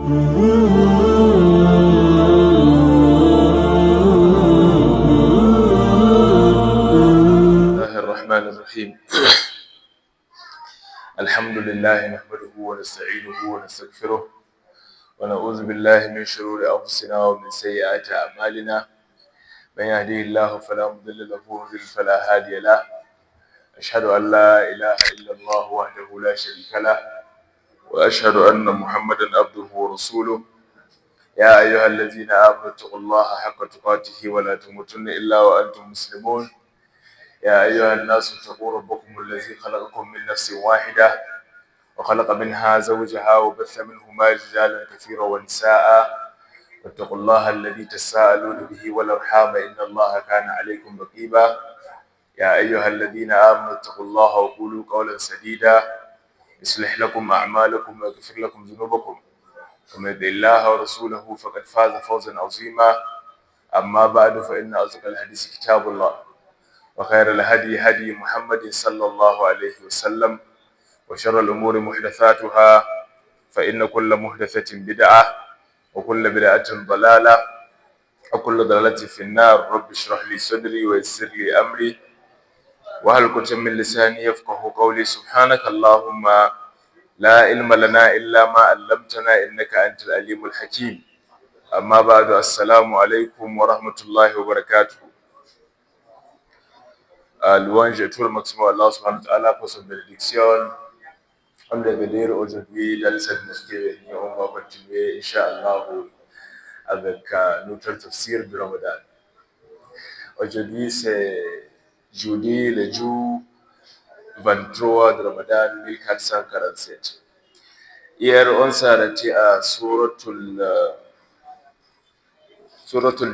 الله الرحمن الرحيم. الحمد لله نحمده ونستعينه ونستغفره ونعوذ بالله من شرور أنفسنا ومن سيئات أعمالنا. من يهديه الله فلا مضل له ومن يضلل فلا هادي له. أشهد أن لا إله إلا الله وحده لا شريك له وأشهد أن محمدا عبده ورسوله. يا أيها الذين آمنوا اتقوا الله حق تقاته ولا تموتن إلا وأنتم مسلمون. يا أيها الناس اتقوا ربكم الذي خلقكم من نفس واحدة وخلق منها زوجها وبث منهما رجالا كثيرا ونساء. واتقوا الله الذي تساءلون به والأرحام إن الله كان عليكم رقيبا. يا أيها الذين آمنوا اتقوا الله وقولوا قولا سديدا يصلح لكم أعمالكم ويغفر لكم ذنوبكم ومن يطع الله ورسوله فقد فاز فوزا عظيما. أما بعد فإن أصدق الحديث كتاب الله وخير الهدي هدي محمد صلى الله عليه وسلم وشر الأمور محدثاتها فإن كل محدثة بدعة وكل بدعة ضلالة وكل ضلالة في النار. رب اشرح لي صدري ويسر لي أمري واحلل عقدة من لساني يفقهوا قولي. سبحانك اللهم لا علم لنا إلا ما علمتنا إنك أنت العليم الحكيم. أما بعد السلام عليكم ورحمة الله وبركاته. Louange et tout le maximum à Allah subhanahu wa ta'ala pour son bénédiction. On devait dire aujourd'hui dans cette mosquée, on va continuer, Inch'Allah, avec notre tafsir du Ramadan. Aujourd'hui, c'est jeudi, le jour 23 de Ramadan 1447. Hier, on s'est arrêté à Suratul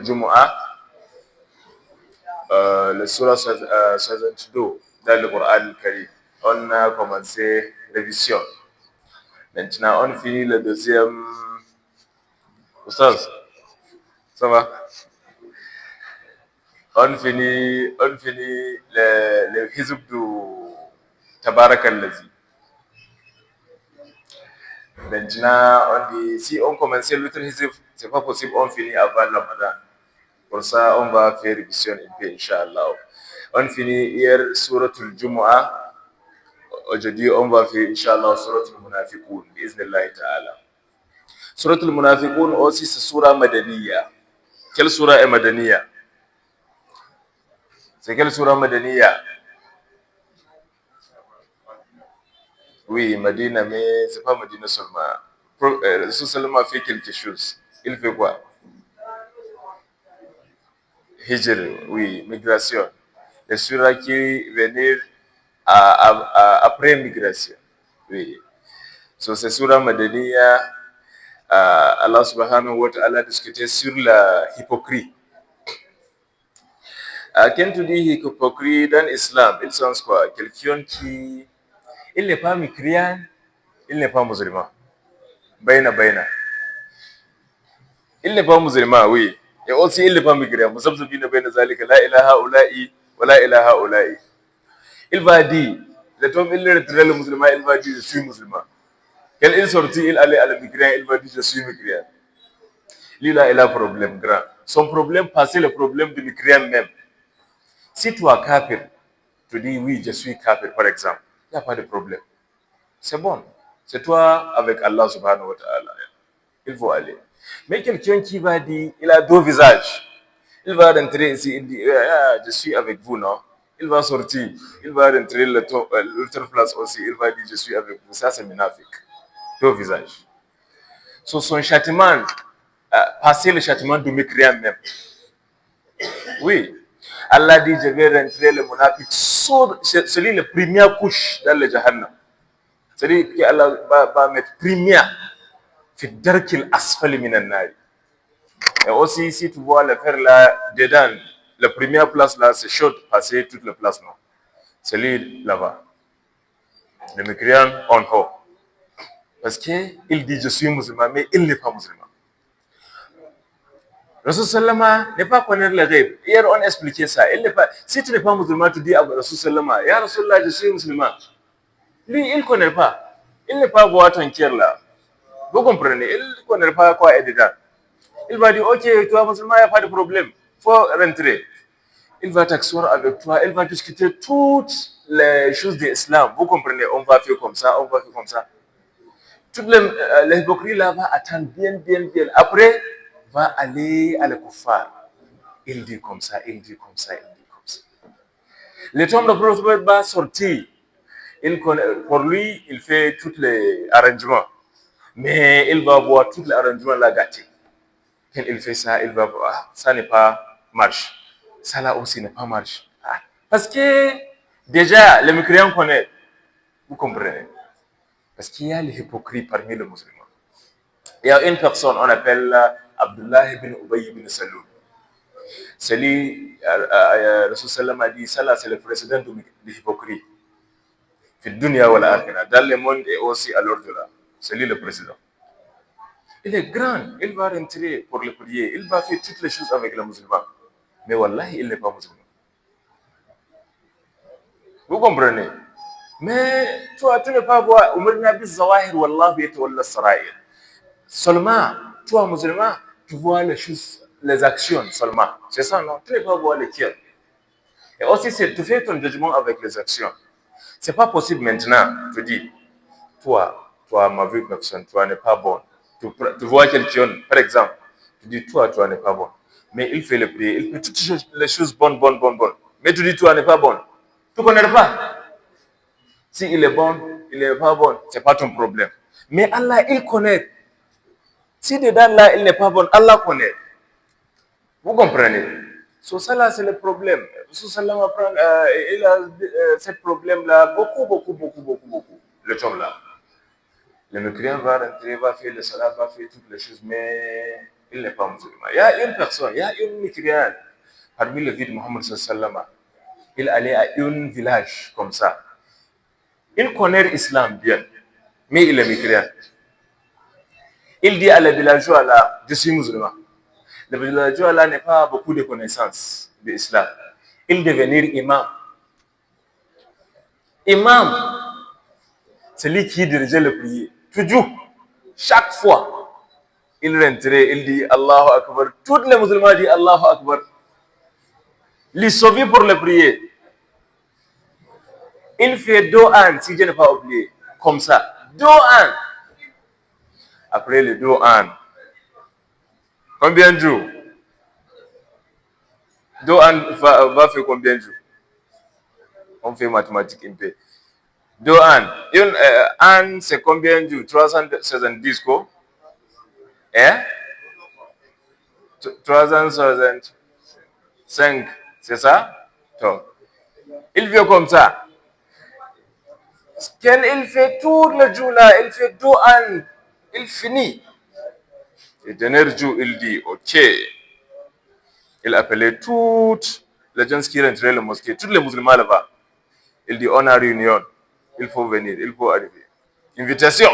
Jumu'ah, le surah 62 dans le Coran Karim. On a commencé révision. Maintenant, on finit le deuxième. Oustaz, ça va? On finit le hizb du Tabarak al-Lazi. Maintenant, on dit, si on commence l'autre hizb, c'est pas possible, on finit avant le Ramadan. Pour ça, on va faire révision un peu, Inch'Allah. On finit hier Suratul Jumu'ah. Aujourd'hui, on va faire, Inch'Allah, Suratul Munafiqun, bi'iznillahi ta'ala. Suratul Munafiqun aussi, c'est Surah Madaniya. Quelle Surah est Madaniya? C'est quelle Surah Madaniya? Oui, Madina, mais c'est pas Madina seulement. Rasul seulement fait quelque chose. Il fait quoi? Hijr, oui, migration. Les surahs qui venaient après migration. Oui. So, c'est Surah Madaniya. Allah subhanahu wa ta'ala discutait sur la hypocrisie. Quand tu dis hypocrisie dans l'islam, il sens quoi? Quelqu'un qui, il n'est pas mécréant, il n'est pas musulman. Baina. Il n'est pas musulman, oui. Et aussi, il n'est pas mécréant. Musabzabina baina zalika, la ilaha ula'i wa la ilaha ula'i. Il va dire, il est le musulman, il va dire, je suis musulman. Quand il sortit, il allait à la mécréant, il va dire, je suis mécréant. Lui, là, il a un problème grand. Son problème, passé le problème du mécréant même. Si toi, kafir, tu dis, oui, je suis kafir, par exemple, il n'y a pas de problème. C'est bon. C'est toi avec Allah subhanahu wa ta'ala. Il faut aller. Mais quelqu'un qui va dire, il a deux visages. Il va rentrer ici, il dit, je suis avec vous, non? Il va sortir, il va rentrer l'autre place aussi, il va dire, je suis avec vous. Ça, c'est munafik. Deux visages. Sur son châtiment, passer le châtiment du mécréant même. Oui. Allah dit, je vais rentrer le munafik sur celui la première couche dans le Jahannam. C'est-à-dire qu'Allah va mettre première fi darkil asfali minan nari. Et aussi, si tu vois le faire là dedans, la première place là, c'est chaud, passer toute la place, non. C'est lui là-bas. Le mécréant en haut. Parce qu'il dit, je suis musulman, mais il n'est pas musulman. Rasul Sallama n'est pas connaître le rêve. Hier, on expliquait ça. Il n'est pas, si tu n'es pas musulman, tu dis à Rasul Sallama, Ya Rasulullah, je suis musulman. Lui, il ne connaît pas. Il n'est pas boire ton cœur là. Vous comprenez? Il ne connaît pas quoi être dedans. Il va dire, ok, toi musulman, il n'y a pas de problème, il faut rentrer. Il va t'asseoir avec toi, il va discuter toutes les choses de l'islam. Vous comprenez? On va faire comme ça, on va faire comme ça. Toutes les hypocrites là va attendre bien, bien, bien. Après, va aller à l'Ekuffar. Il dit comme ça, il dit comme ça, il dit comme ça. Le temps de prophète va sortir. Pour lui, il fait tous les arrangements. Mais il va voir tous les arrangements là gâtés. Quand il fait ça, il va voir, ah, ça n'est pas marche. Ça là aussi n'est pas marche. Ah, parce que déjà, les mécréants connaissent. Vous comprenez? Parce qu'il y a les hypocrites parmi les musulmans. Il y a une personne, on appelle Abdullah ibn Ubay ibn Saloul. C'est lui, Rasul Sallam a dit, ça là, c'est le président des hypocrites. Dans le monde et aussi à l'au-delà. C'est lui le président. Il est grand, il va rentrer pour le prier, il va faire toutes les choses avec les musulmans. Mais wallahi, il n'est pas musulman. Vous comprenez? Mais toi, tu ne peux pas voir Umirna bis zawahir wallahu yatawalla sarair. Seulement, toi, musulman, tu vois les choses, les actions seulement. C'est ça, non? Tu ne peux pas voir les tiers. Et aussi, tu fais ton jugement avec les actions. C'est pas possible maintenant. Tu dis, toi, ma vie personne, toi n'est pas bon. Tu vois quelqu'un, par exemple, tu dis, toi n'est pas bon. Mais il fait le prier, il fait toutes les choses bonnes. Mais tu dis, toi n'est pas bon. Tu ne connais pas. Si il est bon, il n'est pas bon, c'est pas ton problème. Mais Allah, il connaît. Si dedans là, il n'est pas bon, Allah connaît. Vous comprenez? So, ça là, c'est le problème. Il a ce problème-là beaucoup. Le temps là. Le mécréant va rentrer, va faire le salat, va faire toutes les choses, mais il n'est pas musulman. Il y a une personne, il y a une mécréante parmi le vie de Mohammed sallallahu. Il allait à un village comme ça. Il connaît l'islam bien, mais il est mécréant. Il dit à les villageois là, je suis musulman. Les villageois là n'ont pas beaucoup de connaissances de l'islam. Il devenir imam. Imam, c'est lui qui dirigeait le prier. Toujours, chaque fois, il rentrait, il dit Allahu Akbar. Tous les musulmans disent Allahu Akbar. Il sauvé pour le prier. Il fait 2 ans, si je n'ai pas oublié, comme ça. 2 ans. Après les 2 ans, combien de jours? 2 ans va faire combien de jours? On fait mathématiques un peu. 2 ans. Une an, c'est combien de jours? 370 quoi? Eh? 365. C'est ça? Donc, il vient comme ça. Quand il fait tout le jour là, il fait 2 ans, il finit. Et dernier jour, il dit, ok. Il appelait toutes les gens qui rentraient le mosquée, tous les musulmans là-bas. Il dit, on a réunion, il faut venir, il faut arriver. Invitation.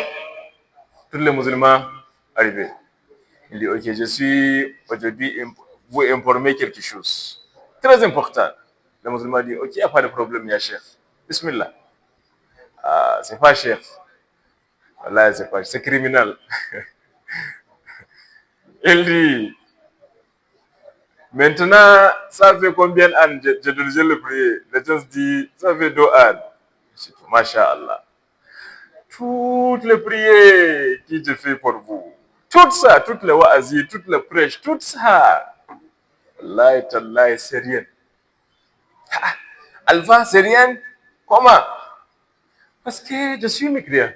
Tous les musulmans arrivés. Il dit, ok, je suis aujourd'hui vous informer quelque chose. Très important. Le musulman dit, ok, il n'y a pas de problème, ya chef. Bismillah. Ah, c'est pas chef. Là, c'est pas, c'est criminel. Il dit, maintenant, ça fait combien d'années j'ai dirigé le prier? Les gens disent, ça fait 2 ans. Je dis, Masha'Allah. Toutes les prières que je fais pour vous, tout ça, toutes les wa'azis, toutes les prêches, tout ça, Allah, c'est rien. Alpha, c'est rien. Comment? Parce que je suis mécréant.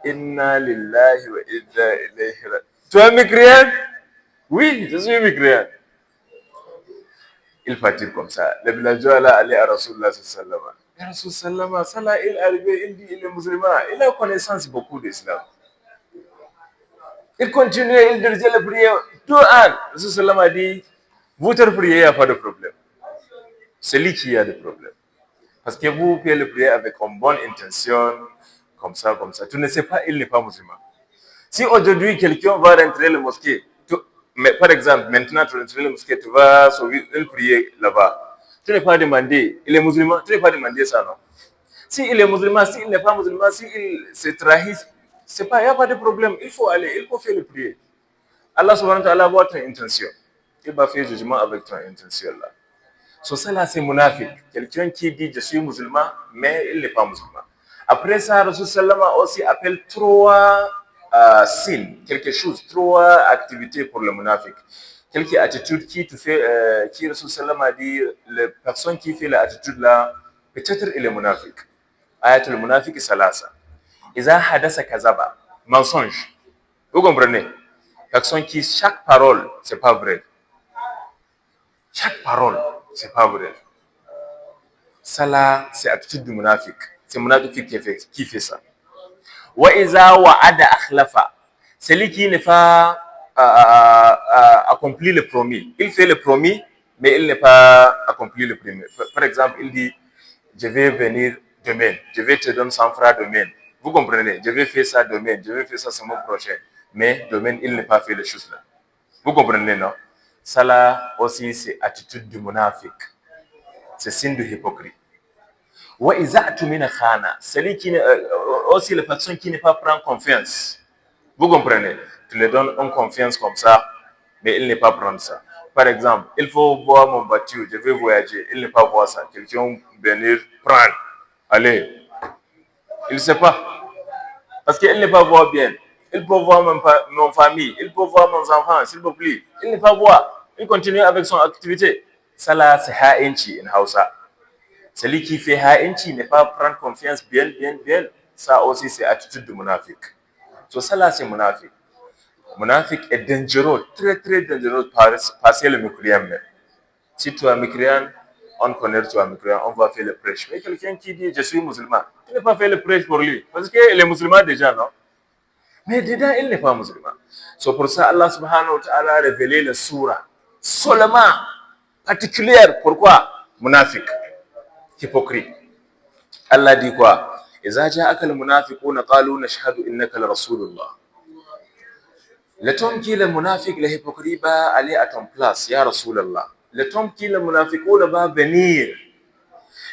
Inna lillahi wa inna ilayhi raji'un. Tu es mécréant? Oui, je suis mécréant. Il fatigue comme ça. Le villageois là allait à Rasulullah sallallahu alayhi wa sallam. Rasulullah, il est arrivé, il dit, il est musulman. Il a connaissance beaucoup d'islam. Il continuait, il dirigeait la prière. 2 ans. Rasulullah a dit, votre prière, il n'y a pas de problème. C'est lui qui a des problèmes. Parce que vous pouvez le prier avec une bonne intention, comme ça. Tu ne sais pas, il n'est pas musulman. Si aujourd'hui, quelqu'un va rentrer à la mosquée, mais par exemple, maintenant, tu rentres à la mosquée, tu vas sauver une prière là-bas. Tu n'es pas demandé, il est musulman, tu n'es pas demandé ça, non? Si il est musulman, s'il n'est pas musulman, s'il se trahit c'est pas, il n'y a pas de problème. Il faut aller, il faut faire le prier. Allah subhanahu wa ta'ala voit ton intention. Il va faire jugement avec ton intention là. So ça là, c'est munafiq. Quelqu'un qui dit je suis musulman, mais il n'est pas musulman. Après ça, Rasul Sallama aussi appelle trois signes, quelque chose, trois activités pour le munafiq. Quelques attitudes qui te fait, qui Rasul Sallama a dit, les personnes qui fait l'attitude là, peut-être il est munafiq. Ayatul munafiq salasa. Iza hadasa kazaba, mensonge. Vous comprenez? Personne qui, chaque parole, c'est pas vrai. Chaque parole, c'est pas vrai. Ça là, c'est l'attitude du munafiq. C'est munafiq qui fait ça. Wa iza wa'ada akhlafa. Celui qui ne pas accompli le promis. Il fait le promis, mais il n'est pas accompli le promis. Par exemple, il dit, je vais venir demain, je vais te donner 100 francs demain. Vous comprenez? Je vais faire ça demain, je vais faire ça ce mois prochain. Mais demain, il n'a pas fait les choses là. Vous comprenez, non? Ça là aussi, c'est attitude du munafiq. C'est signe de hypocrite. Wa iza'tu min khana, celui qui aussi la personne qui n'est pas prend confiance. Vous comprenez? Tu le donnes en confiance comme ça, mais il n'est pas prendre ça. Par exemple, il faut voir mon voiture, je vais voyager, il n'est pas voir ça. Quelqu'un venir prendre, allez, il ne sait pas. Parce qu'il n'est pas voir bien. Il peut voir mon famille, il peut voir mes enfants, s'il vous plaît. Il n'est pas voir. Il continue avec son activité. Ça là, c'est ha'inchi in Hausa. Celui qui fait ha'inchi n'est pas prendre confiance bien. Ça aussi, c'est attitude de munafiq. So ça là, c'est munafiq. Munafiq est dangereux, très dangereux passer le mécréant même. Si tu es mécréant, on connaît tu es mécréant, on va faire le prêche. Mais quelqu'un qui dit je suis musulman, tu n'as pas fait le prêche pour lui. Parce qu'il est musulman déjà, non? Mais dedans, il n'est pas musulman. So pour ça, Allah subhanahu wa ta'ala a révélé le surah seulement particulière. Pourquoi? Munafiq, hypocrite. Allah dit quoi? إذا جاءك المنافقون قالوا نشهد إنك لرسول الله. Le temps qui est le munafiq, le hypocrite va aller à ton place, ya Rasulallah. Le temps qui est le munafiq va venir.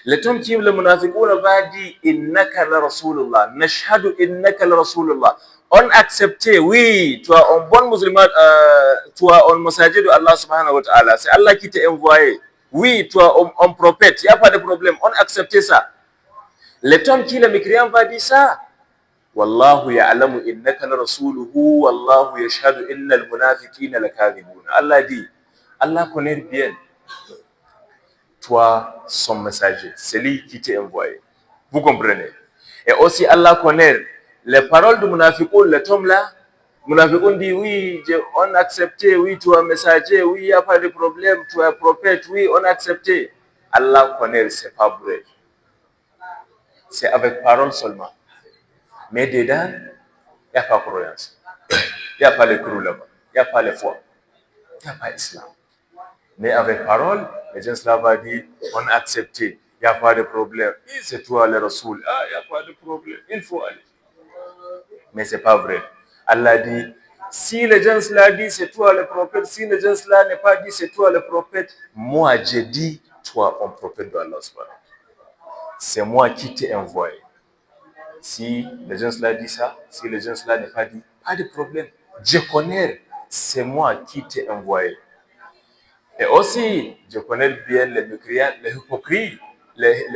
Le temps qui est le munafiq va dire innaka la Rasulullah, nashhadu innaka la Rasulullah. On accepte, oui, tu es un bon musulman, tu es un messager de Allah subhanahu wa ta'ala. C'est Allah qui t'a envoyé. Oui, tu es un prophète, il n'y a pas de problème. On accepte ça. Le temps qui est le mécréant va dire ça. Wallahu ya'lamu innaka la rasuluhu wallahu yashhadu innal munafiqina lakadhibun. Allah dit, Allah connaît bien toi son messager, celui qui t'a envoyé. Vous comprenez? Et aussi Allah connaît les paroles du munafiqun, le tom là, munafiqun dit oui, on a accepté, oui, tu es messager, oui, il n'y a pas de problème, tu es prophète, oui, on a accepté. Allah connaît, c'est pas vrai. C'est avec parole seulement. Mais dedans, il n'y a pas de croyance. Il n'y a pas le creux là-bas. Il n'y a pas le foi. Il n'y a pas l'islam. Mais avec parole, les gens là va dire, on a accepté. Il n'y a pas de problème. C'est toi le Rasoul. Ah, il n'y a pas de problème. Il faut aller. Mais ce n'est pas vrai. Allah dit, si les gens là disent c'est toi le prophète, si les gens là n'est pas dit c'est toi le prophète, moi j'ai dit, toi un prophète de Allah. C'est moi qui t'ai envoyé. Si les gens là disent ça, si les gens là n'est pas dit, pas de problème. Je connais, c'est moi qui t'ai envoyé. Et aussi, je connais bien les mécréants, les hypocrites.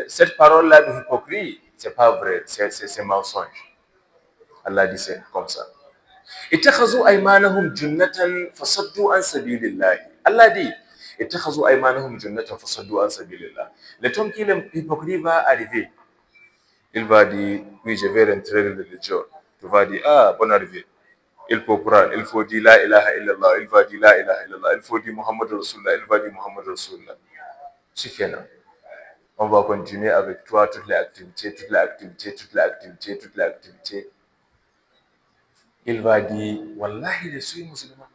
Cette parole-là de hypocrite, c'est pas vrai, c'est mensonge. Allah dit c'est comme ça. Ittakhadhu aymanahum junnatan fasaddu an sabilillah. Allah dit, ittakhadhu aymanahum junnatan fasaddu an sabilillah. Le temps que l'hypocrite va arriver, il va dire, oui, je vais rentrer dans le religion. Tu vas dire, ah, bonne arrivée. Il faut prendre, il faut dire la ilaha illallah, il va dire la ilaha illallah, il faut dire Muhammad Rasulullah, il va dire Muhammad Rasulullah. Suffisant. On va continuer avec toi toutes les activités. Il va dire, Wallahi, je suis musulman.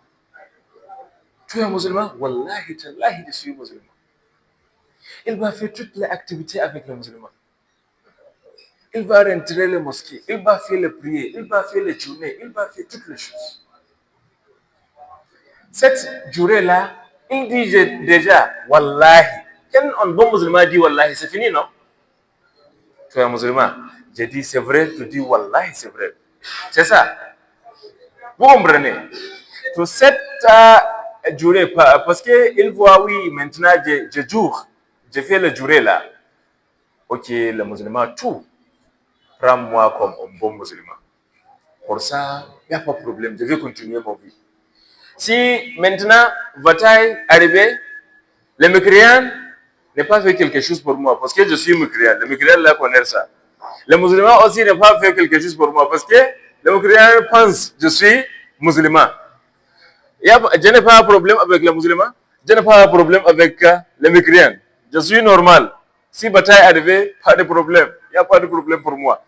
Tu es musulman? Wallahi, tallahi, je suis musulman. Il va faire toutes les activités avec le musulman. Il va rentrer les mosquées, il va faire les prières, il va faire les journées, il va faire toutes les choses. Cette journée-là, il dit déjà, Wallahi. Quand un bon musulman dit Wallahi, c'est fini, non? Tu es un musulman. J'ai dit, c'est vrai, tu dis Wallahi, c'est vrai. C'est ça. Vous comprenez? Tout cette durée, parce qu'il voit, oui, maintenant, je jure, je fais le durée là. Ok, le musulman, tout, prends-moi comme un bon musulman. Pour ça, il n'y a pas de problème, je vais continuer ma vie. Si maintenant, bataille arrivée, le mécréant n'est pas fait quelque chose pour moi parce que je suis mécréant. Le mécréant là connaît ça. Le musulman aussi n'est pas fait quelque chose pour moi parce que le mécréant pense que je suis musulman. Je n'ai pas de problème avec le musulman, je n'ai pas de problème avec le mécréant. Je suis normal. Si bataille arrivée, pas de problème. Il n'y a pas de problème pour moi.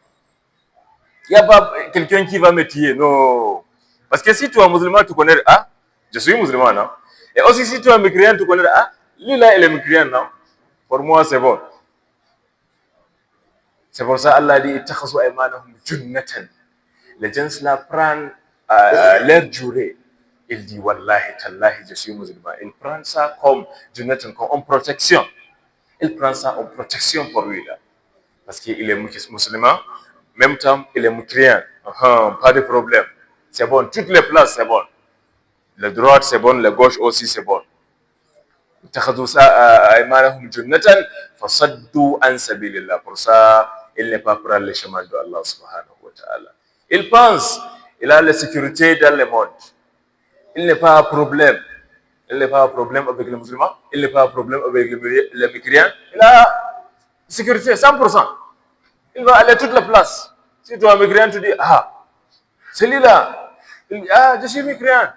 Il n'y a pas quelqu'un qui va me tuer. Non. Parce que si tu es musulman, tu connais, ah, je suis musulman, non? Et aussi si tu es mécréant, tu connais, ah, lui là, il est mécréant, non? Pour moi, c'est bon. C'est pour ça Allah dit, les gens là prennent leur durée. Il dit, Wallahi, Tallahi, je suis musulman. Il prend ça comme junnatan, comme en protection. Il prend ça en protection pour lui là. Parce qu'il est musulman, en même temps, il est mécréant. Pas de problème. C'est bon, toutes les places, c'est bon. La droite, c'est bon, la gauche aussi, c'est bon. Pour ça, il n'est pas prêt le chemin de Allah subhanahu wa ta'ala. Il pense, il a la sécurité dans le monde. Il n'est pas un problème. Il n'est pas un problème avec les musulmans. Il n'est pas un problème avec les mécréants. Il a sécurité 100%. Il va aller à toute la place. Si tu es mécréant, tu dis, ah, celui-là, ah, je suis mécréant.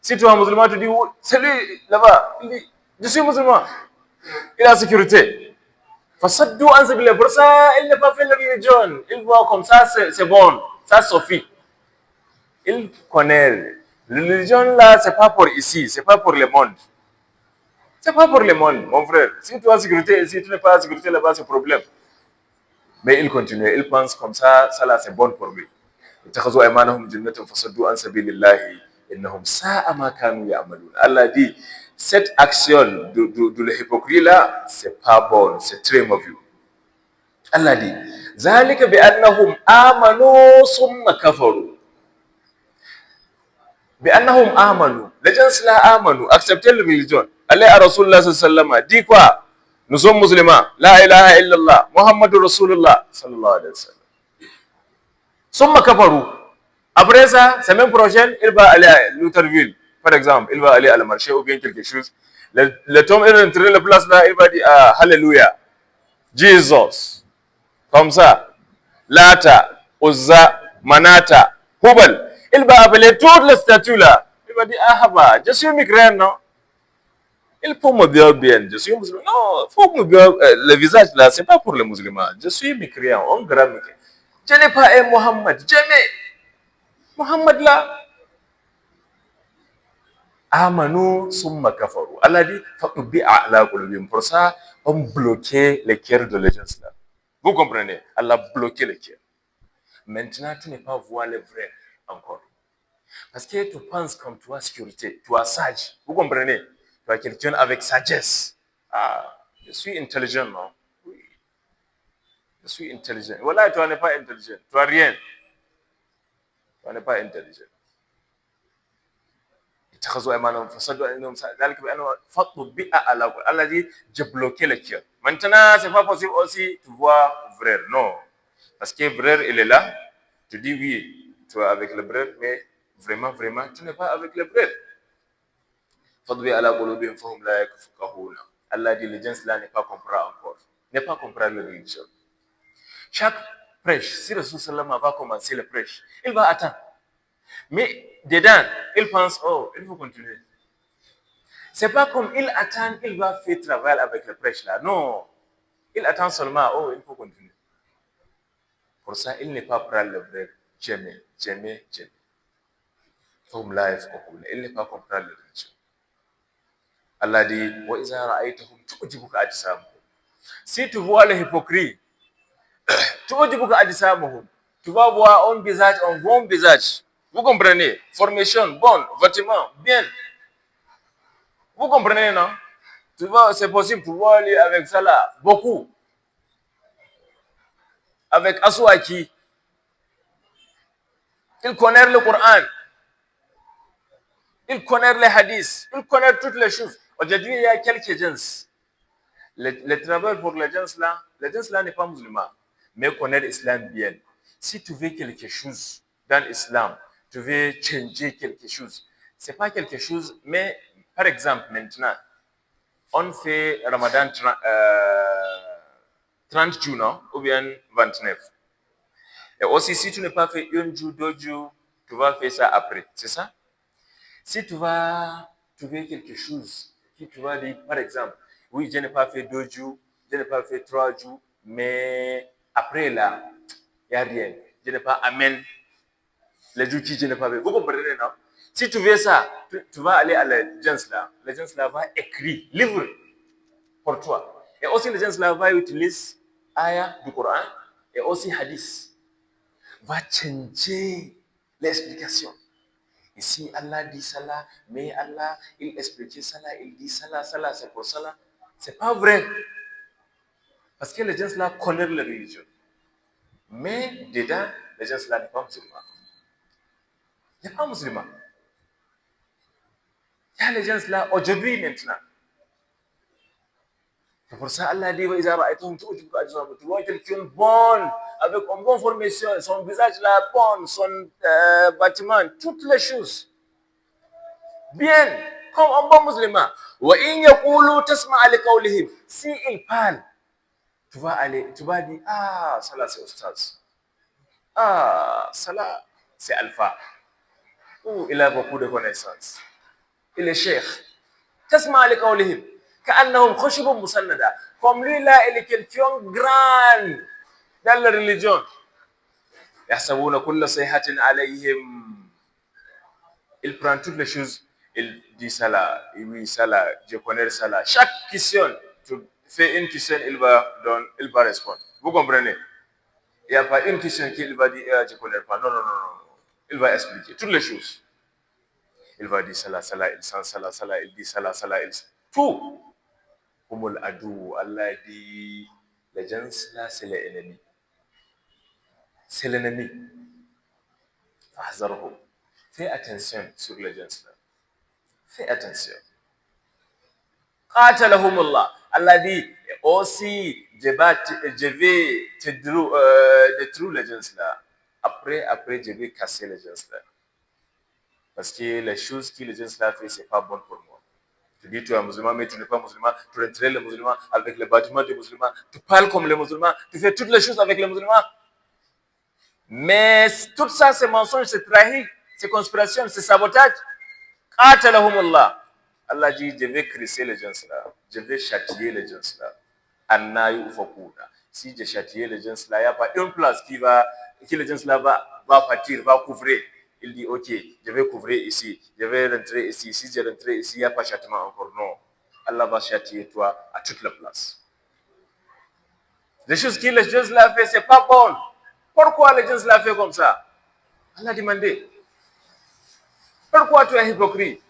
Si tu es un musulman, tu dis, celui là-bas, il dit, je suis musulman. Il a sécurité. Pour ça, il n'a pas fait la religion. Il voit comme ça, c'est bon. Ça suffit. Il connaît. La religion, là, c'est pas pour ici. C'est pas pour le monde. C'est pas pour le monde, mon frère. Si tu as sécurité ici, tu n'es pas en sécurité là-bas, c'est problème. Mais il continue. Il pense comme ça là, c'est bon pour lui. Allah dit, cette action de l'hypocrite là, c'est pas bon, c'est très mauvais. Allah dit, ذلك بأنهم آمنوا ثم كفروا. بأنهم آمنوا. Les gens là آمنوا, accepter la religion. Allez à Rasulullah sallallahu alayhi wa sallam, dis quoi? Nous sommes musulmans. La ilaha illallah. Muhammadur Rasulullah sallallahu alayhi wa sallam. ثم كفروا. Après ça, semaine prochaine, il va aller à Lutherville, par exemple. Il va aller à la marché ou bien quelque chose. Le Tom est rentré à la place là, il va dire ah, Hallelujah, Jesus. Comme ça. Lata, Uzza, Manata, Hubal. Il va appeler toutes les statues là. Il va dire ah, bah, je suis mécréant, non? Il faut me dire bien, je suis musulman. Non, il faut me dire, le visage là, c'est pas pour les musulmans. Je suis mécréant, un grand mécréant. Je n'ai pas un Mohammed, jamais. Mohammed là, Amanu summa kafaru. Allah dit, faqbi'a ala qulubihim. Pour ça, on bloquait les cœurs de les gens là. Vous comprenez? Allah a bloqué les cœurs. Maintenant, tu n'es pas voir le vrai encore. Parce que tu penses comme toi, sécurité, tu es sage. Vous comprenez? Tu es quelqu'un avec sagesse. Ah, je suis intelligent, non? Oui. Je suis intelligent. Voilà, tu n'es pas intelligent. Tu n'as rien. Tu n'es pas intelligent. Allah dit, j'ai bloqué le cœur. Maintenant, c'est pas possible aussi, tu vois, frère. Non. Parce que frère, il est là. Tu dis oui, tu es avec le frère, mais vraiment, vraiment, tu n'es pas avec le frère. Allah dit, les gens là n'est pas compris encore. N'est pas compris le religion. Chaque prêche, si le Rasulullah va commencer le prêche, il va attendre. Mais dedans, il pense, oh, il faut continuer. C'est pas comme il attend, il va faire travail avec le prêche là. Non. Il attend seulement, oh, il faut continuer. Pour ça, il n'est pas prêt à le faire. Jamais, jamais, jamais. Il n'est pas compris le religion. Allah dit, si tu vois les hypocrites, tu vas voir un visage, un bon visage. Vous comprenez? Formation, bon, vêtements, bien. Vous comprenez, non? Tu vois, c'est possible de voir aller avec ça là, beaucoup. Avec Aswaki. Il connaît le Coran, il connaît les hadiths, il connaît toutes les choses. Aujourd'hui, il y a quelques gens. Le travail pour les gens là n'est pas musulman, mais connaît l'islam bien. Si tu veux quelque chose dans l'islam, tu veux changer quelque chose, c'est pas quelque chose, mais par exemple, maintenant, on fait Ramadan 30 jours, non? Ou bien 29. Et aussi, si tu n'as pas fait un jour, 2 jours, tu vas faire ça après. C'est ça? Si tu vas trouver quelque chose, si tu vas dire, par exemple, oui, je n'ai pas fait 2 jours, je n'ai pas fait 3 jours, mais après là, il n'y a rien. Je n'ai pas amène les jours qui je n'ai pas fait. Vous comprenez, non? Si tu veux ça, tu vas aller à l'agence là. L'agence là va écrire, livre pour toi. Et aussi l'agence là va utiliser ayah du Coran et aussi hadith. Va changer l'explication. Ici, Allah dit cela, mais Allah, il expliquait cela, il dit cela, cela, c'est pour cela. C'est pas vrai. Parce que les gens là connaissent la religion. Mais dedans, les gens là ne sont pas musulmans. Il n'y a pas musulmans. Il y a les gens là aujourd'hui maintenant. C'est pour ça Allah dit, tu vois quelqu'un bon, avec une bonne formation, son visage là bon, son bâtiment, toutes les choses. Bien, comme un bon musulman. Si il parle, tu vas dire, ah, ça c'est Oustaz. Ah, ça c'est Alpha. Ou il a beaucoup de connaissances. Il est cheikh. تسمع لقولهم كأنهم خشب مسندة. Comme lui là, il est quelqu'un grand dans la religion. يحسبون كل صيحة عليهم. Il prend toutes les choses, il dit ça là, oui, ça là, je connais ça là. Chaque question, tu fais une question, il va répondre. Vous comprenez? Il n'y a pas une question qu'il va dire, je ne connais pas. Non, non, non, non. Il va expliquer toutes les choses. Il va dire ça là, il sent ça là, il dit ça là, il sent. Tout. Comme l'adou, Allah dit, les gens là, c'est l'ennemi. C'est l'ennemi. Fais attention sur les gens là. Fais attention. Qatalahumullah. Allah dit aussi, je vais détruire les gens là. Après, je vais casser les gens là. Parce que les choses que les gens là font, c'est pas bon pour moi. Tu dis tu es musulman, mais tu n'es pas musulman. Tu entraînes les musulmans avec les bâtiments des musulmans. Tu parles comme les musulmans. Tu fais toutes les choses avec les musulmans. Mais tout ça, c'est mensonge, c'est trahi, c'est conspiration, c'est sabotage. Qatalahumullah. Allah dit, je vais crisser les gens là. Je vais châtier les gens là. Anna yufakuna. Si je châtier les gens là, il n'y a pas une place que les gens là va partir, va couvrir. Il dit, ok, je vais couvrir ici, je vais rentrer ici. Si je rentre ici, il n'y a pas châtiment encore. Non. Allah va châtier toi à toute la place. Les choses que les gens là fait, c'est pas bon. Pourquoi les gens là fait comme ça? Allah a demandé. Pourquoi tu es hypocrite?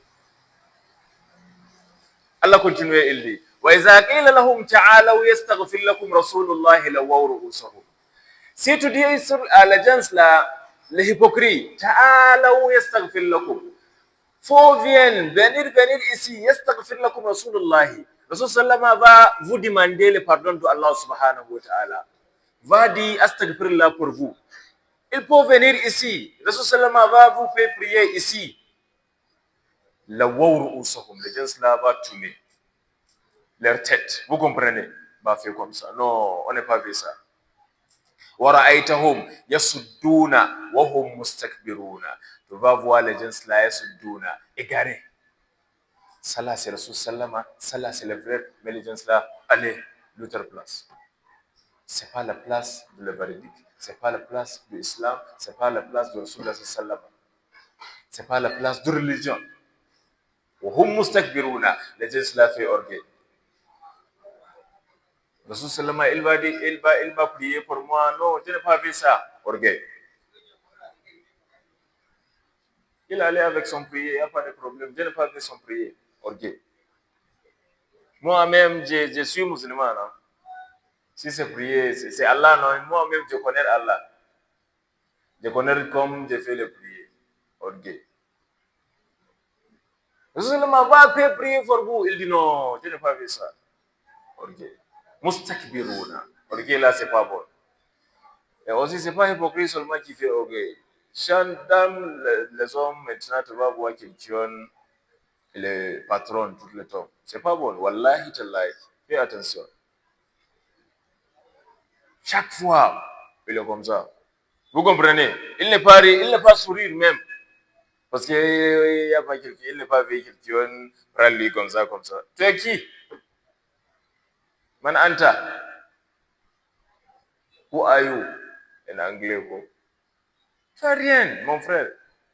Allah continue, il dit وَإِذَا قِيلَ لَهُمْ تَعَالَوْا يَسْتَغْفِرْ لَكُمْ رَسُولُ اللَّهِ لَوَّوْا رُؤُوسَهُمْ. Si tu dis à la gens là, les hypocrites, تَعَالَوْا يَسْتَغْفِرْ لَكُمْ, faut venir ici, يَسْتَغْفِرْ لَكُمْ رَسُولُ اللَّهِ. Rasul sallama va vous demander le pardon de Allah subhanahu wa ta'ala. Va dire astaghfirullah pour vous. Il faut venir ici. Rasul sallama va vous faire prier ici. لَوَّوْا رُؤُوسَهُمْ. Les gens là va tourner leur tête. Vous comprenez? Bah, fait comme ça. Non, on n'est pas fait ça. وَرَأَيْتَهُمْ يَسُدُّونَ وَهُمْ مُسْتَكْبِرُونَ. Tu vas voir les gens là, yasudduna, égarés. Ça là, c'est Rasul Sallama. Ça là, c'est le vrai. Mais les gens là, allez, l'autre place. C'est pas la place de la véridique. C'est pas la place de l'islam. C'est pas la place de Rasul Sallama. C'est pas la place de religion. وَهُمْ مُسْتَكْبِرُونَ. Les gens là fait orgueil. Rasul Sallama, il va prier pour moi. Non, je n'ai pas vu ça. Orgueil. Il allait avec son prier, il n'y a pas de problème. Je n'ai pas vu son prier. Orgueil. Moi-même, je suis musulman. Non? Si c'est prier, c'est Allah. Non? Moi-même, je connais Allah. de connaître comme de faire les prières. Orgueil. Rasulullah va faire prier pour vous. Il dit non, je n'ai pas fait ça. Orgueil. Mustakbiruna. Orgueil là, c'est pas bon. Et aussi, c'est pas hypocrite seulement qui fait orgueil. Dans les hommes, maintenant, tu vas voir quelqu'un, les patrons tout le temps. C'est pas bon. Wallahi, tallahi. Fais attention. Chaque fois, il est comme ça. Vous comprenez? Il n'est pas sourire même. Parce qu'il n'y a pas quelqu'un, il n'est pas avec quelqu'un, prendre lui comme ça, comme ça. Tu es qui? Man anta? Who are you? En anglais, quoi. Tu n'as rien, mon frère.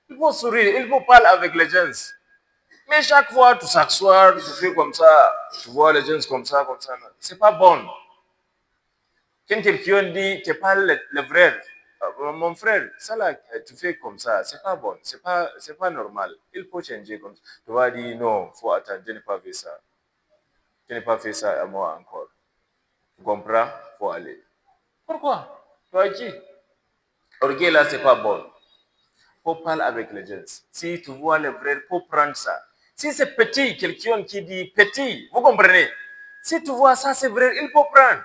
Il faut sourire, il faut parler avec les gens. Mais chaque fois, tu s'assois, tu fais comme ça, tu vois les gens comme ça, comme ça. C'est pas bon. Quand quelqu'un dit, tu parles le vrai, mon frère, ça là, tu fais comme ça, c'est pas bon, c'est pas normal. Il faut changer comme ça. Tu vas dire, non, faut attendre, je n'ai pas fait ça. Je n'ai pas fait ça à moi encore. Tu comprends? Faut aller. Pourquoi? Toi qui? Orgueil là, c'est pas bon. Faut parler avec les gens. Si tu vois le vrai, faut prendre ça. Si c'est petit, quelqu'un qui dit petit, vous comprenez? Si tu vois ça, c'est vrai, il faut prendre.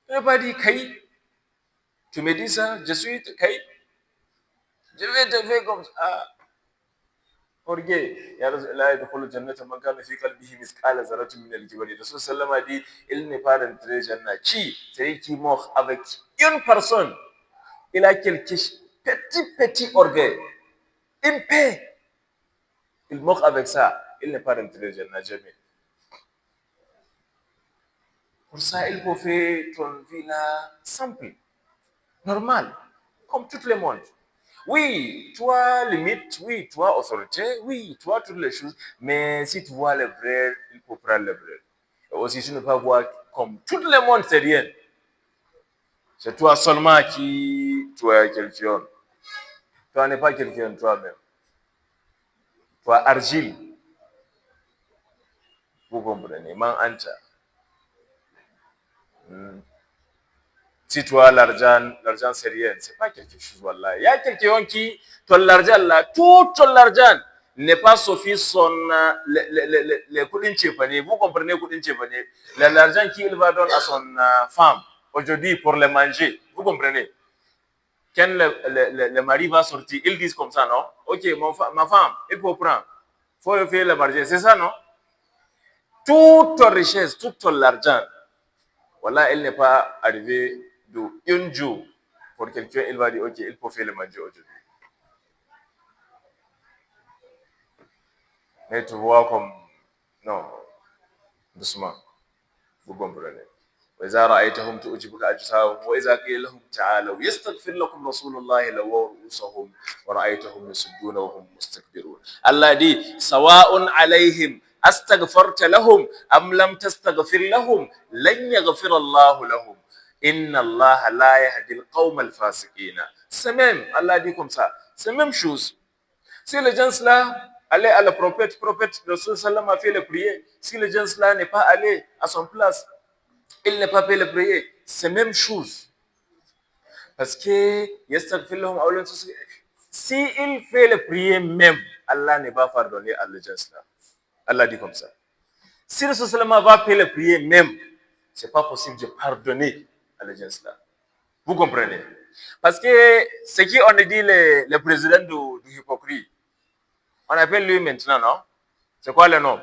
Tu n'as pas dit, Kaï, tu me dis ça, je suis Kaï, je vais te faire comme ça. Ah, orgueil. Ya la yadkhulu jannata man kana fi qalbihi mithqala zarratin min al-kibr. Rasul sallallahu a dit, il n'est pas rentré jannah. Qui? C'est qui mort avec une personne. Il a quelque petit orgueil. Une paix. Il mort avec ça. Il n'est pas rentré jannah jamais. Pour ça, il faut faire ton vie là simple, normal, comme tout le monde. Oui, tu as limite, oui, tu as autorité, oui, tu as toutes les choses, mais si tu vois le vrai, il faut prendre le vrai. Et aussi, tu ne peux pas voir comme tout le monde, c'est rien. C'est toi seulement qui, tu es quelqu'un. Toi n'es pas quelqu'un toi-même. Toi, argile, vous comprenez, man anta. Si tu as l'argent c'est rien, c'est pas quelque chose, wallah. Il y a quelqu'un qui, ton l'argent là, tout ton l'argent n'est pas suffisant son, les coudins tchépaniers. Vous comprenez coudins tchépaniers? L'argent qu'il va donner à son femme, aujourd'hui, pour le manger. Vous comprenez? Quand le mari va sortir, ils disent comme ça, non? Ok, ma femme, il faut prendre. Il faut faire le manger, c'est ça, non? Toute ton richesse, tout ton argent, voilà, elle n'est pas arrivée d'un jour. Pour quelqu'un, il va dire, ok, il faut faire le manger aujourd'hui. Mais tu vois comme, non, doucement, vous comprenez. وإذا رأيتهم تعجبك أجسامهم وإذا قيل لهم تعالوا يستغفر لكم رسول الله لووا رؤوسهم ورأيتهم يصدون وهم مستكبرون. الله دي سواء عليهم أستغفرت لهم أم لم تستغفر لهم لن يغفر الله لهم إن الله لا يهدي القوم الفاسقين. C'est même, Allah dit comme ça, c'est même chose. Si les gens là allaient à la prophète, le sallam a fait le prier. Si les gens là n'est pas allé à son place, il n'est pas fait le prier. C'est même chose. Parce que si il fait le prier même, Allah ne va pas pardonner à les gens là. Allah dit comme ça. Si le sallam va faire le prier même, c'est pas possible de pardonner à les gens là. Vous comprenez? Parce que ce qu'on a dit le président du hypocrite, on appelle lui maintenant, non? C'est quoi le nom?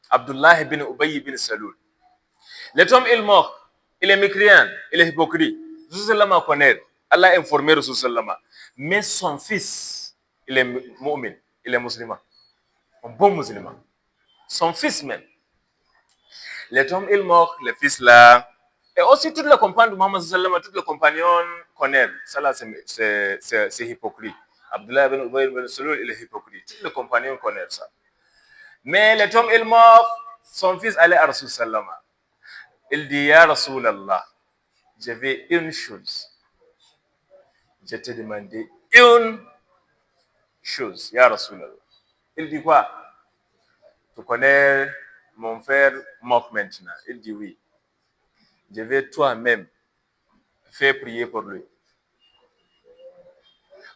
Abdullah bin Ubay bin Salul. Cet homme, il mort. Il est mécréant. Il est hypocrite. Rasulullah connaît. Allah a informé Rasulullah. Mais son fils, il est mu'min. Il est musulman. Un bon musulman. Son fils même. Cet homme, il mort. Le fils là. Et aussi, tous les compagnons de Muhammad sallallahu tous les compagnons connaissent. Ça là, c'est hypocrite. Abdullah bin Ubay bin Salul, il est hypocrite. Tous les compagnons connaissent ça. Mais le homme, il mort, son fils allait à Rasul sallam. Il dit, Ya Rasulallah, j'avais une chose. Je t'ai demandé une chose, Ya Rasulallah. Il dit quoi? Tu connais mon frère mort maintenant? Il dit oui. je vais toi-même faire prier pour lui.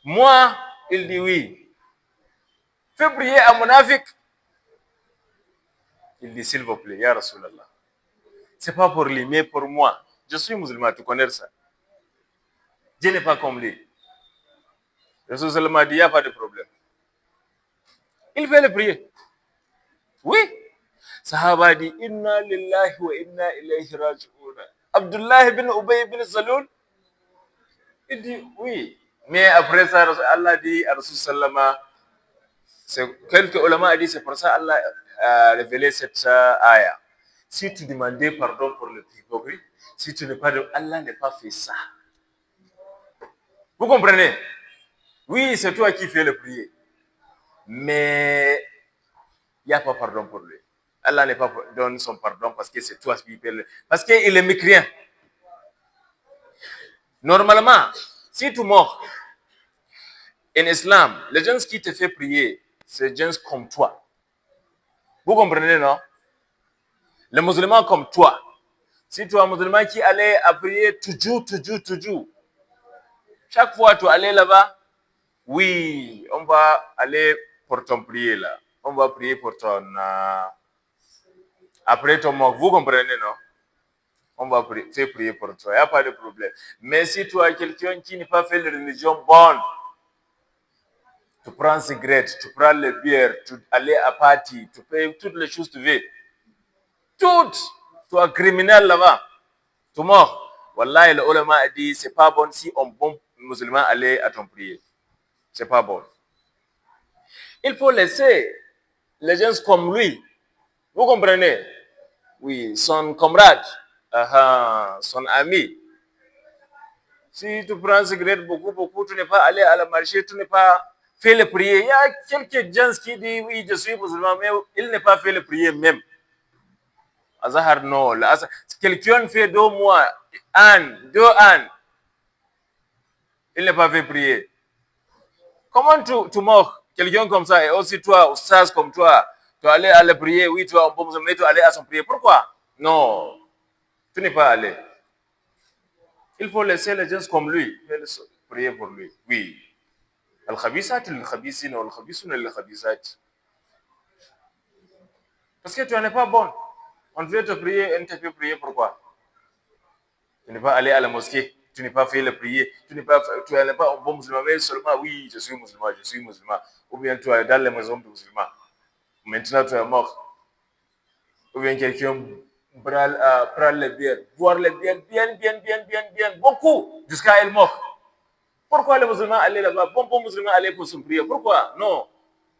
Moi, il dit oui. Fais prier à Monafique. Il dit s'il vous plaît, Ya Rasulallah. C'est pas pour lui, mais pour moi. Je suis musulman, tu connais ça. Dieu n'est pas comme lui. Rasulallah dit, il n'y a pas de problème. Il fait le prier. Oui. Sahaba dit, inna lillahi wa inna ilayhi raji'un. Abdullah bin Ubay bin Salul, il dit oui. Mais après ça, Allah dit à Rasulallah, quelques ulama a dit, c'est pour ça Allah a révélé cette ayah. Si tu demandais pardon pour le hypocrite, si tu n'es pas de Allah n'est pas fait ça. Vous comprenez? Oui, c'est toi qui fais le prier. Mais il n'y a pas pardon pour lui. Allah n'est pas donne son pardon parce que c'est toi qui fais le... Parce qu'il est mécréant. Normalement, si tu mors en islam, les gens qui te font prier, c'est des gens comme toi. Vous comprenez, non? Les musulmans comme toi. Si tu es un musulman qui allait à prier toujours, chaque fois que tu allais là-bas, oui, on va aller pour ton prier là. On va prier pour ton... après ton mort, vous comprenez, non? On va faire prier pour toi, il n'y a pas de problème. Mais si tu as quelqu'un qui n'a pas fait la religion bonne, tu prends cigarette, tu prends les bières, tu allais à party, tu fais toutes les choses que tu veux. Toutes! Tu es criminel là-bas. Tu mort. Wallah, le ulama a dit, c'est pas bon si un bon musulman allait à ton prier. C'est pas bon. Il faut laisser les gens comme lui. Vous comprenez? Oui, son camarade, son ami. Si tu prends cigarette beaucoup, tu n'es pas allé à la marché, tu n'es pas fait le prier. Il y a quelques gens qui disent, oui, je suis musulman, mais il n'est pas fait le prier même. Azahar, non. Quelqu'un fait 2 mois, 2 ans, il n'est pas fait prier. Comment tu mords quelqu'un comme ça et aussi toi, oustaz comme toi, tu es allé à le prier, oui, tu es un bon musulman, mais tu es allé à son prier. Pourquoi? Non, tu n'es pas allé. Il faut laisser les gens comme lui, prier pour lui. Oui. Al-khabisat lil-khabisin wal-khabisuna lil-khabisat. Parce que tu n'es pas bon. On veut te prier, on te fait prier pourquoi? Tu n'es pas allé à la mosquée, tu n'es pas fait le prier, tu n'es pas un bon musulman, mais seulement oui, je suis musulman. Ou bien tu es dans les maisons de musulmans. Maintenant tu es mort. Ou bien quelqu'un prend les bières, boire les bières bien, beaucoup, jusqu'à elle mort. Pourquoi les musulmans allaient là-bas? Bon musulman allaient pour se prier. Pourquoi? Non.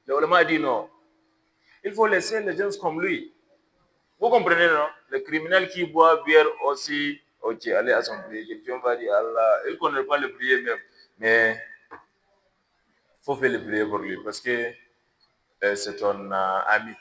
Le ulama a dit non. Il faut laisser les gens comme lui. Vous comprenez, non? Le criminel qui boit bière aussi, ok, allez à son prière. Quelqu'un va dire Allah, il ne connaît pas le prier même. Mais il faut faire le prier pour lui parce que c'est ton ami.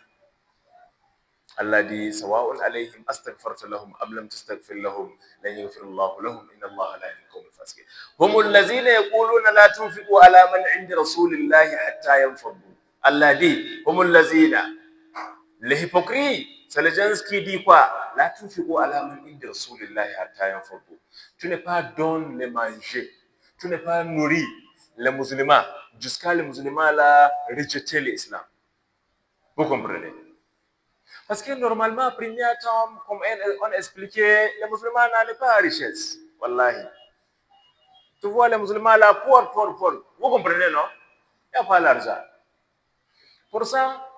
Allah dit, Sawa'un alayhim astaghfarta lahum am lam tastaghfir lahum lan yaghfir Allah lahum inna Allah la yahdi al-qawm al-fasiqin. Hum allazina yaquluna la tunfiqu ala man 'inda rasulillahi hatta yanfaddu. Allah dit, hum allazina. Les hypocrites, c'est les gens qui disent quoi? La tunfiqu ala man 'inda rasulillahi hatta yanfaddu. Tu n'es pas donné les manger. Tu n'es pas nourri les musulmans jusqu'à les musulmans là rejeter l'islam. Vous comprenez? Parce que normalement, premier temps, comme on expliquait, les musulmans n'avaient pas la richesse. Wallahi. Tu vois les musulmans là, pauvres. Vous comprenez, non? Il n'y a pas l'argent. Pour ça,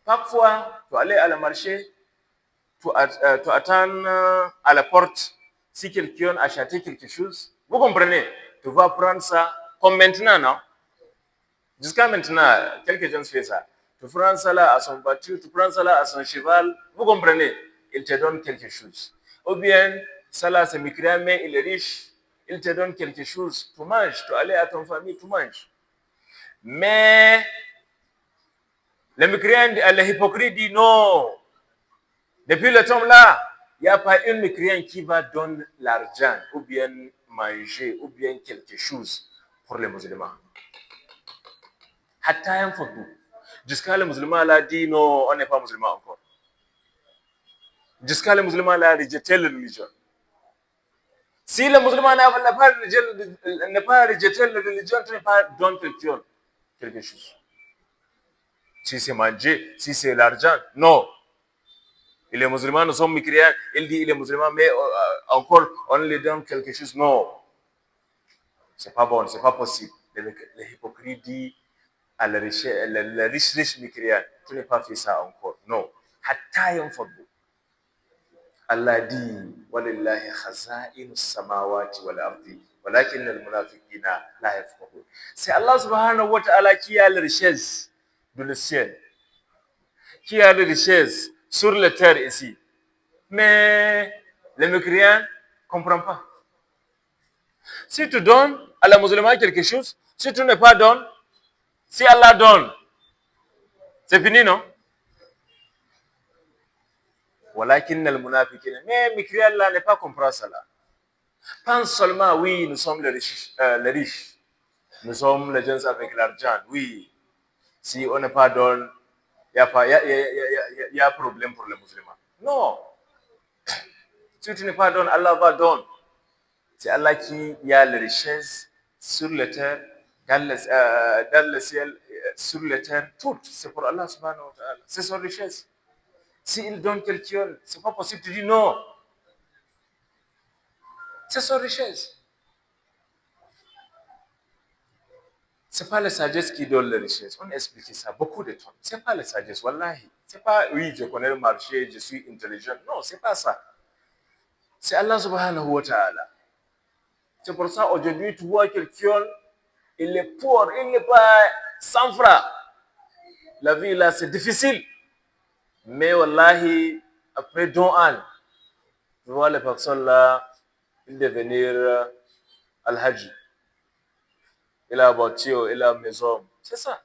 parfois, tu allais à la marché, tu attends à la porte si quelqu'un a acheté quelque chose. Vous comprenez? Tu vas prendre ça comme maintenant, non? Jusqu'à maintenant, quelques gens font ça. Tu prends ça là à son voiture, tu prends ça là à son cheval. Vous comprenez? Il te donne quelque chose. Ou bien, ça là, c'est mécréant, mais il est riche. Il te donne quelque chose. Tu manges. Tu allais à ton famille, tu manges. Mais, le mécréant, le hypocrite dit non. Depuis le temps là, il n'y a pas un mécréant qui va donner l'argent, ou bien manger, ou bien quelque chose pour les musulmans. Hatta yanfaddu. Jusqu'à le musulman l'a dit non, on n'est pas musulman encore. Jusqu'à le musulman l'a rejeté la religion. Si le musulman n'a pas rejeté la religion, tu n'es pas donné quelque chose. Si c'est manger, si c'est l'argent, non. Il est musulman, nous sommes mécréants, il dit il est musulman, mais encore on lui donne quelque chose, non. C'est pas bon, c'est pas possible. L'hypocrite dit à la riche mécréant, tu n'es pas fait ça encore, non. Hatta yanfadu. Allah dit walillahi khaza'inu samawati wal ardi walakin al munafiqina la yafqahun. C'est Allah subhanahu wa ta'ala qui a les richesses de le ciel, qui a les richesses sur la terre ici. Mais les mécréants ne comprennent pas. Si tu donnes à la musulmane quelque chose, si tu ne pas donnes, si Allah donne, c'est fini, non? Walakin al munafiqina. Mais mécréant là n'est pas comprendre cela. Pense seulement, oui, nous sommes les riches. Nous sommes les gens avec l'argent, oui. Si on n'est pas donné, il y a problème pour les musulmans. Non. Si tu n'es pas donné, Allah va donner. C'est Allah qui a les richesses sur la terre, dans le ciel, sur la terre, toutes. C'est pour Allah subhanahu wa ta'ala. C'est son richesse. S'il donne quelqu'un, c'est pas possible. Tu dis non. C'est son richesse. C'est pas la sagesse qui donne la richesse. On a expliqué ça beaucoup de temps. C'est pas la sagesse, wallahi. C'est pas, oui, je connais le marché, je suis intelligent. Non, c'est pas ça. C'est Allah subhanahu wa ta'ala. C'est pour ça, aujourd'hui, tu vois quelqu'un, il est pauvre, il n'est pas sans francs. La vie, là, c'est difficile. Mais wallahi, après 2 ans, tu vois les personnes là, ils devenir al-Hajj. Il a voiture, il a maison. C'est ça.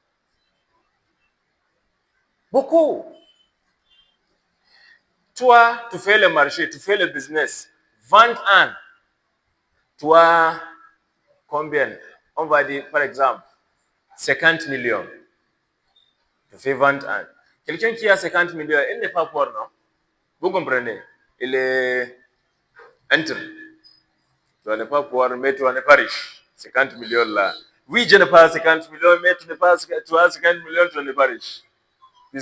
Beaucoup. Toi, tu fais le marché, tu fais le business. 20 ans. Toi, combien? On va dire, par exemple, 50 millions. Tu fais 20 ans. Quelqu'un qui a 50 millions, il n'est pas pauvre, non? Vous comprenez? Il est entre. Tu n'es pas pauvre, mais tu n'es pas riche. 50 millions là. Oui, je n'ai pas 50 millions, mais tu as 50 millions, tu n'es pas riche. Tu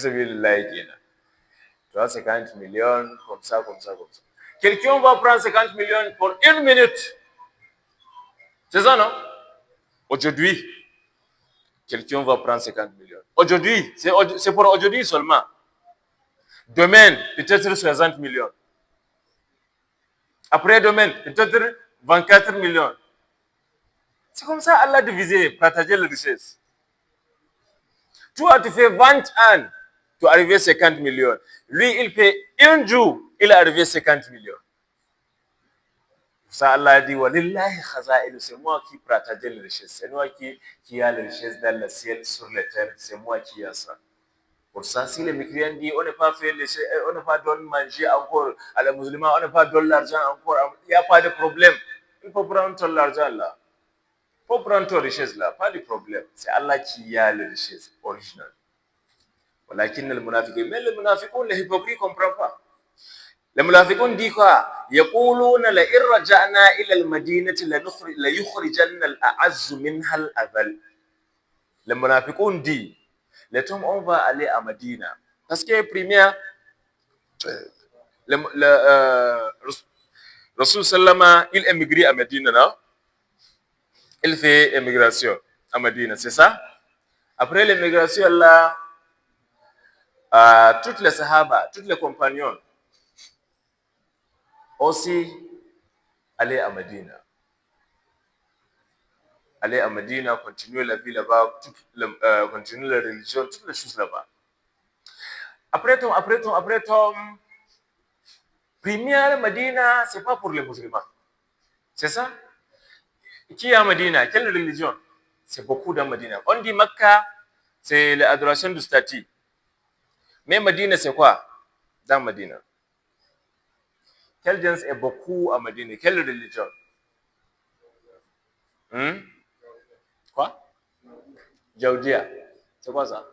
as 50 millions, comme ça, comme ça, comme ça. Quelqu'un va prendre 50 millions pour 1 minute. C'est ça, non? Aujourd'hui, quelqu'un va prendre 50 millions. Aujourd'hui, c'est pour aujourd'hui seulement. Demain, peut-être 60 millions. Après-demain, peut-être 24 millions. C'est comme ça Allah divisé, partager les richesses. Toi, tu fais 20 ans, tu arrives à 50 millions. Lui, il fait un jour, il est arrivé à 50 millions. Ça, Allah dit, walillahi khaza'inu, c'est moi qui partage les richesses. C'est moi qui a les richesses dans le ciel, sur la terre. C'est moi qui a ça. Pour ça, si les mécréants disent, on n'a pas fait on n'a pas donné manger encore à les musulmans, on n'a pas donné l'argent encore, il n'y a pas de problème. Il faut prendre ton argent là. Il faut prendre ton richesse là. Pas de problème. C'est Allah qui a les richesses originales. Walakin le munafiqun, mais le munafiqun, les hypocrites ne comprennent pas. Les munafiqun disent quoi? يقولون لئن رجعنا إلى المدينة ليخرجن الأعز منها الأذل. Les munafiqun disent, les hommes, on va aller à Medina. Parce que première, Rasul Sallama, il émigre à Medina, non? Il fait émigration à Medina, c'est ça? Après l'émigration là, toutes les sahaba, tous les compagnons aussi aller à Medina. Aller à Medina, continuer la vie là-bas, continuer la religion, toutes les choses là-bas. Après tout, première Medina, c'est pas pour les musulmans. C'est ça? Qui est à Medina? Quelle religion? C'est beaucoup dans Medina. On dit Mecca, c'est l'adoration du statut. Mais Medina, c'est quoi? Dans Medina. Quelle gens est beaucoup à Medina? Quelle religion? Quoi? Jaoudia. C'est quoi ça?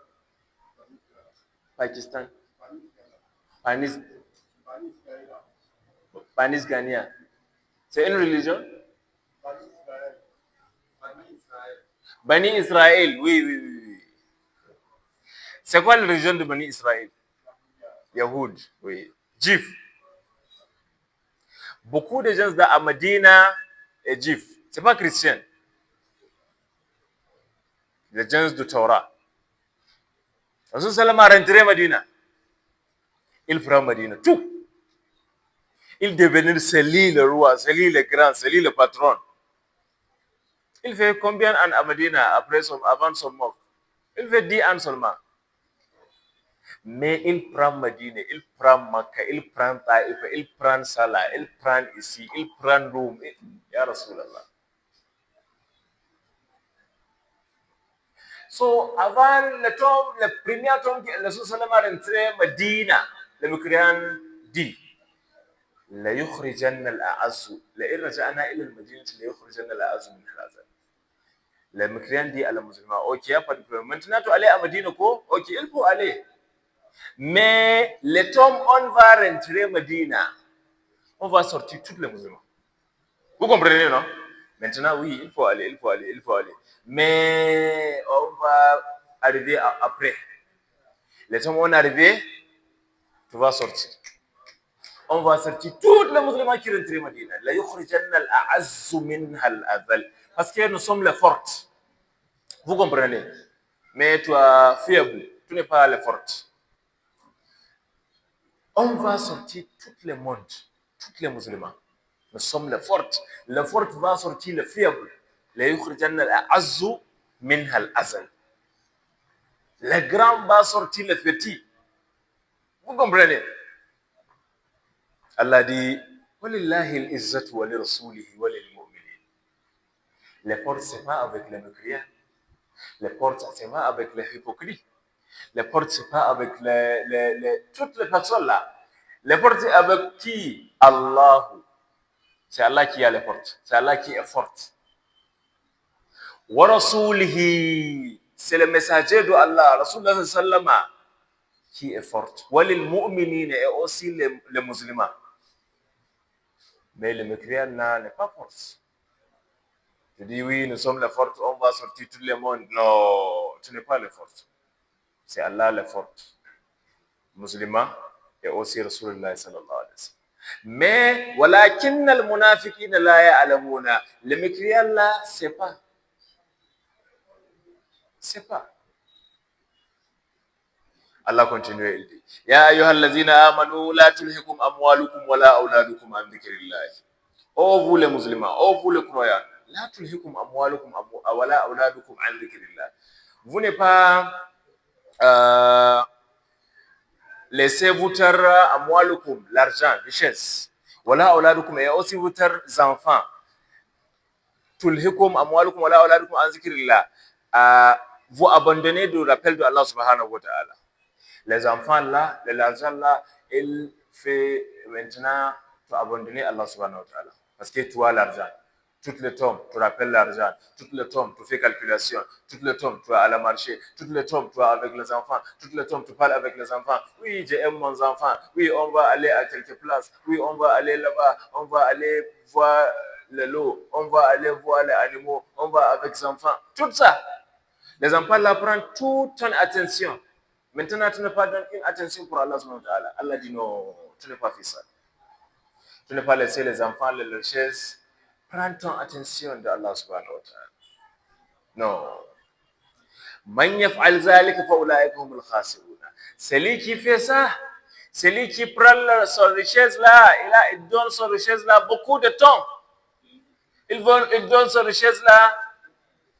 Pakistan. Panis Ghania. C'est une religion? Bani Israël, oui, oui, oui, oui. C'est quoi la religion de Bani Israël? Yahoud, oui. Juif. Beaucoup de gens à Medina est juif. C'est pas chrétien. Les gens du Torah. Rasul Sallam a rentré Medina. Il prend Medina. Tout. Il devenait c'est lui le roi, c'est lui le grand, c'est lui le patron. Il fait combien d'années à Medina avant son mort? Il fait 10 ans seulement. Mais il prend Medina, il prend Makkah, il prend Taïf, il prend Salah, il prend ici, il prend Rome. Ya Rasulallah. So, avant le premier tome que le Rasul a rentré à Medina, le Mécréant dit لا يخرجن الأعز لئن رجعنا إلى المدينة ليخرجن الأعز من هذا. Le Mécréant dit à la musulmane, ok, il n'y a pas de problème. Maintenant, tu aller à Medina, ok, il faut aller. Mais le temps on va rentrer à Medina, on va sortir tous les musulmans. Vous comprenez, non? Maintenant, oui, il faut aller, il faut aller, il faut aller. Mais on va arriver après. Le temps où on est arrivé, tu vas sortir. On va sortir tous les musulmans qui rentrent à Medina. La yukhrijanna al-a'azzu minha al-adhal. Parce que nous sommes les fortes. Vous comprenez? Mais tu es faible. Tu n'es pas les fortes. On va sortir tout le monde, tous les musulmans. Nous sommes les fortes. Le fort va sortir le faible. La yukhrijanna al-a'azzu minha al-azal. Le grand va sortir le petit. Vous comprenez? Allah dit Walillahi al-izzatu wa li rasulihi wa lil mu'minin. Les portes, c'est pas avec les mécréants. Les portes, c'est pas avec les hypocrites. Les portes, c'est pas avec toutes les personnes là. Les portes, c'est avec qui? Allah. C'est Allah qui a les portes. C'est Allah qui est forte. Wa rasulihi. C'est le messager de Allah, Rasulullah sallallahu qui est forte. Wa lil mu'minin et aussi les musulmans. Mais le mécréant n'est pas force. Tu dis oui, nous sommes les fortes, on va sortir tout le monde. Non, tu n'es pas les fortes. C'est Allah les fortes. Musulmans et aussi Rasulullah sallallahu alayhi wa sallam. Mais, walakin al-munafiqina la ya'lamuna. Les mécréants là, c'est pas. C'est pas. Allah continue, il dit Ya ayyuhallazina amanu la tulhikum amwalukum wala auladukum an dhikrillah. Oh vous les musulmans, oh vous les croyants, la tulhikum amwalukum wala auladukum an dhikrillah. Vous n'êtes pas laissez votre amwalukum, l'argent, richesse, wala auladukum et aussi votre enfants. Tulhikum amwalukum wala auladukum an dhikrillah. Vous abandonnez du rappel de Allah subhanahu wa ta'ala. Les enfants là, l'argent là, il fait maintenant, tu abandonner Allah subhanahu wa ta'ala. Parce que tu as l'argent. Tout le temps, tu rappelles l'argent. Tout le temps, tu fais calculation. Tout le temps, tu es à la marché. Tout le temps, tu es avec les enfants. Tout le temps, tu parles avec les enfants. Oui, j'aime mon enfant. Oui, on va aller à quelque place. Oui, on va aller là-bas. On va aller voir le lot. On va aller voir les animaux. On va avec les enfants. Tout ça. Les enfants là prennent toute ton attention. Maintenant, tu n'as pas donné une attention pour Allah subhanahu wa ta'ala. Allah dit non, tu n'as pas fait ça. Tu n'as pas laissé les enfants, les richesses. Prends ton attention de Allah subhanahu wa ta'ala. Non. Man yaf'al zalika fa ulaika humul khasirun. Celui qui fait ça, celui qui prend son richesse là, il donne son richesse là beaucoup de temps. Il donne son richesse là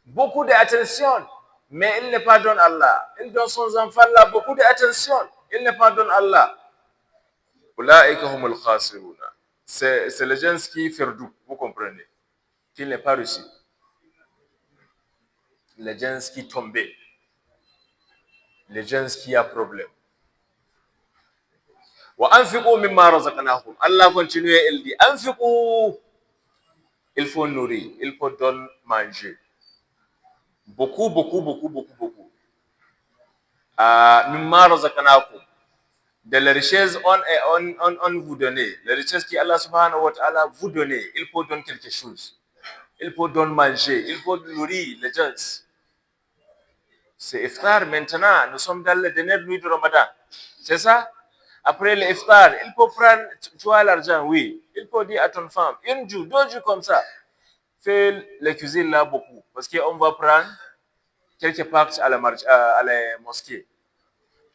beaucoup d'attention. Mais il ne pardonne Allah. Il donne son enfant là beaucoup d'attention. Il ne pardonne Allah. C'est les gens qui perdent, vous comprenez, qui n'est pas réussi. Les gens qui tombent. Les gens qui ont problème. Allah continue, il dit il faut nourrir, il faut donner manger. Beaucoup. de la richesse on vous donner, la richesse qui Allah subhanahu wa ta'ala vous donner, il faut donner quelque chose. Il faut donner manger, il faut nourrir les gens. C'est iftar maintenant, nous sommes dans la dernière nuit de Ramadan. C'est ça? Après l'iftar, il faut prendre, tu as l'argent, oui. Il faut dire à ton femme, un jour, 2 jours comme ça, fais la cuisine là beaucoup. Parce qu'on va prendre quelque part à la mosquée.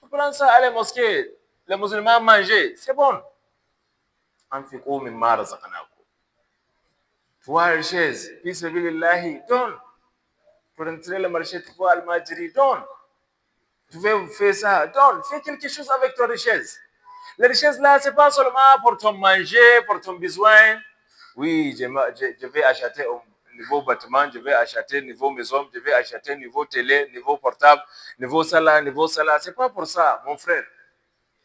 On prend ça à la mosquée. Les musulmans manger, c'est bon. Anfiqou mimma razaqnakum. Toi, richesse, fi sabilillahi, donne. Pour entrer le marché, tu vois Al-Majri, donne. Tu veux faire ça, donne. Fais quelque chose avec ta richesse. La richesse là, c'est pas seulement pour ton manger, pour ton besoin. Oui, je vais acheter un nouveau bâtiment, je vais acheter une nouvelle maison, je vais acheter une nouvelle télé, un nouveau portable, nouveau salaire, nouveau salaire. C'est pas pour ça, mon frère.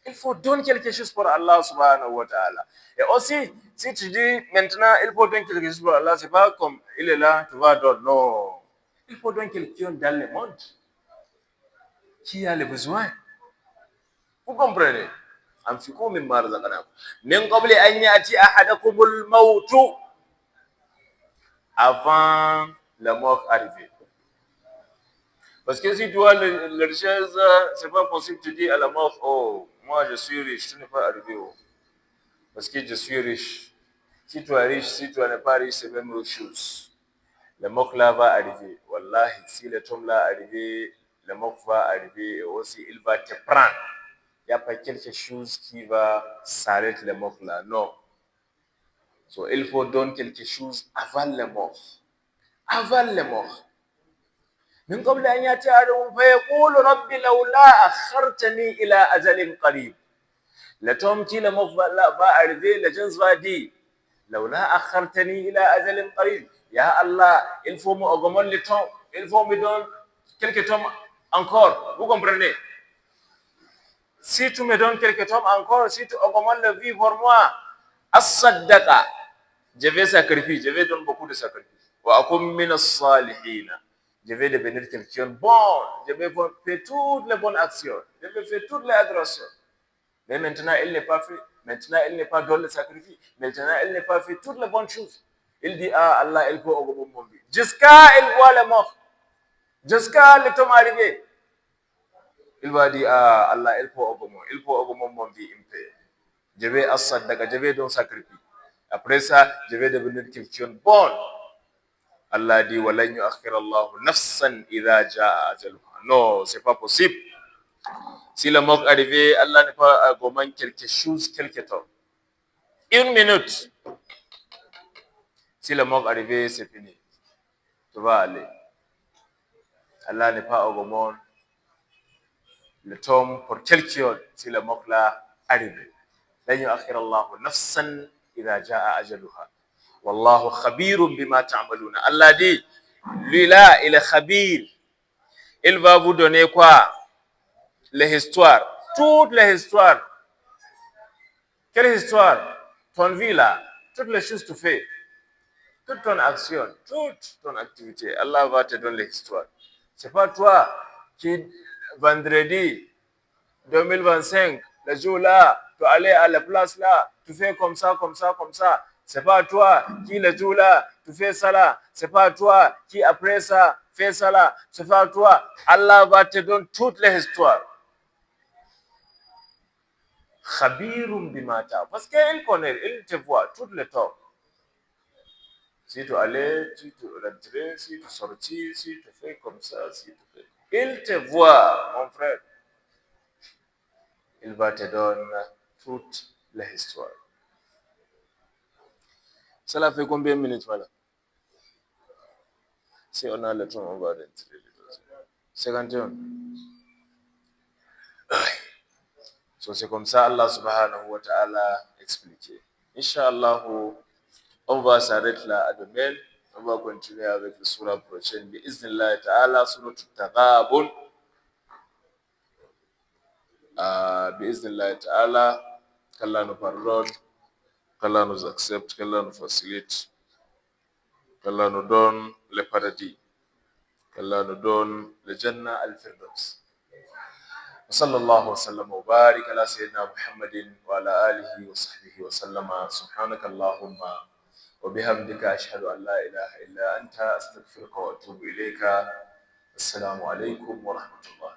Il faut donner quelque chose pour Allah subhanahu wa ta'ala. Et aussi, si tu dis maintenant, il faut donner quelque chose pour Allah, c'est pas comme il est là, tu vas donner. Non. Il faut donner quelqu'un dans le monde qui a les besoins. Vous comprenez? أنفقوا مما رزقناكم من قبل أن يأتي أحدكم الموت avant la mort arrivée. Parce que si tu as la richesse, c'est pas possible de dire à la mort, oh, moi je suis riche, tu n'es pas arrivé. Oh, parce que je suis riche. Si tu es riche, si tu n'es pas riche, c'est même autre chose. La mort là va arriver. Wallahi, si le tombe là arrivé, la mort va arriver et aussi il va te prendre. Il n'y a pas quelque chose qui va s'arrêter la mort là. Non. So, il faut donner quelque chose avant la mort. Avant la mort. من قبل أن يأتي أحدهم فيقول رب لولا أخرتني إلى أجل قريب. Le temps qui la mort va arriver, le gens va dire لولا أخرتني إلى أجل قريب. Ya Allah, il faut me augmenter le temps, il faut me donner quelques temps encore. Vous comprenez? Si tu me donnes quelques temps encore, si tu augmentes la vie pour moi, as-saddaqa, je vais sacrifier, je vais donner beaucoup de sacrifices. Wa akum min as-salihin. Je vais devenir quelqu'un bon, je vais faire toutes les bonnes actions, je vais faire toutes les adorations. Mais maintenant, il n'est pas fait. Maintenant, il n'est pas dans le sacrifice. Maintenant, il n'est pas fait toutes les bonnes choses. Il dit, ah, Allah, il peut augmenter mon vie. Jusqu'à il voit la mort. Jusqu'à le temps arrivé. Il va dire, ah, Allah, il peut augmenter mon vie. Je vais as-saddaqa, je vais donc sacrifier. Après ça, je vais devenir quelqu'un bon. Allah dit, walan yu'akhkhir Allahu nafsan idha jaa ajaluha. Non, c'est pas possible. Si la mort arrive, Allah n'est pas augmenté quelque chose quelque temps. Une minute. Si la mort arrive, c'est fini. Tu vas aller. Allah n'est pas augmenté le temps pour quelqu'un si la mort là arrive. لن يؤخر الله نفسا إذا جاء أجلها والله خبير بما تعملون. Allah dit, lui là, il est khabir. Il va vous donner quoi? Les histoires. Toutes les histoires. Quelle histoire? Ton vie là. Toutes les choses que tu fais. Toute ton action. Toute ton activité. Allah va te donner les histoires. C'est pas toi qui, vendredi 2025, le jour là, tu aller à la place là, tu fais comme ça, comme ça, comme ça. C'est pas toi qui, le jour là, tu fais ça là. C'est pas toi qui, après ça, fais ça là. C'est pas toi. Allah va te donner toutes les histoires. Khabirun bima ta. Parce qu'il connaît, il te voit tout le temps. Si tu allais, si tu rentrais, si tu sortis, si tu fais comme ça, si tu fais. Il te voit, mon frère. Il va te donner toute l'histoire. Cela fait combien de minutes, voilà? Si on a le temps, on va rentrer. 51. So, c'est comme ça Allah subhanahu wa ta'ala expliqué. Inch'Allah, on va s'arrêter là à demain. On va continuer avec le surah prochaine. Bi'iznillah ta'ala, surah Taghabun. Bi'iznillah ta'ala, qu'Allah nous pardonne, qu'Allah nous accepte, qu'Allah nous facilite, qu'Allah nous donne le paradis, qu'Allah nous donne le Jannah al-Firdaus. وصلى الله وسلم وبارك على سيدنا محمد وعلى آله وصحبه وسلم. سبحانك اللهم وبحمدك أشهد أن لا إله إلا أنت أستغفرك وأتوب إليك. السلام عليكم ورحمة الله.